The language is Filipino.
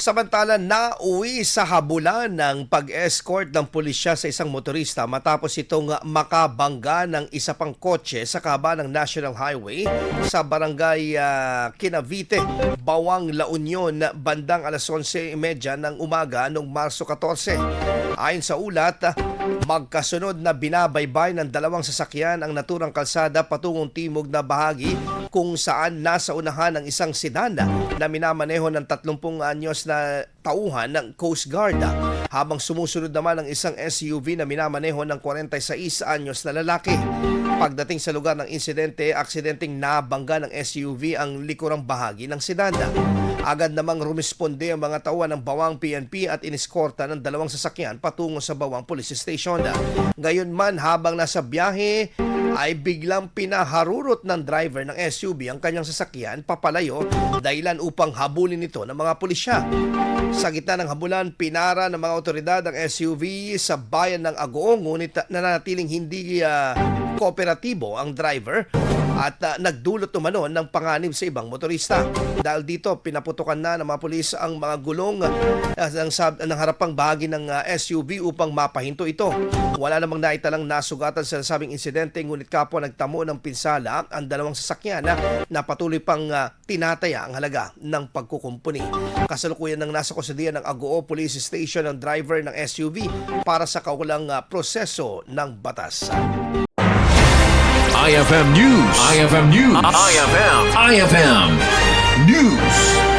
Samantala, nauwi sa habulan ng pag-escort ng pulisya sa isang motorista matapos itong makabangga ng isa pang kotse sa kaba ng National Highway sa barangay Kinavite, Bawang, La Union, bandang alas 11:30 ng umaga noong Marso 14. Ayon sa ulat, magkasunod na binabaybay ng dalawang sasakyan ang naturang kalsada patungong timog na bahagi kung saan nasa unahan ng isang sedan na minamaneho ng 30 anyos na tauhan ng Coast Guard, habang sumusunod naman ang isang SUV na minamaneho ng 46 anyos na lalaki. Pagdating sa lugar ng insidente, aksidenteng nabangga ng SUV ang likurang bahagi ng sedan. Agad namang rumisponde ang mga tauhan ng Bawang PNP at iniskorta ng dalawang sasakyan patungo sa Bawang Police Station. Gayunman, habang nasa biyahe ay biglang pinaharurot ng driver ng SUV ang kanyang sasakyan papalayo, dahilan upang habulin ito ng mga pulisya. Sa gitna ng habulan, pinara ng mga otoridad ang SUV sa bayan ng Agoong, ngunit nananatiling hindi kooperatibo ang driver at nagdulot umano ng panganib sa ibang motorista. Dahil dito, pinaputukan na ng mga pulis ang mga gulong ng harapang bahagi ng SUV upang mapahinto ito. Wala namang naitalang nasugatan sa nasabing insidente, ngunit kapwa nagtamo ng pinsala ang dalawang sasakyan na patuloy pang tinataya ang halaga ng pagkukumpuni. Kasalukuyan ng nasa kusodian ng Agoo Police Station ang driver ng SUV para sa kaukulang proseso ng batas. IFM News. IFM News. IFM News.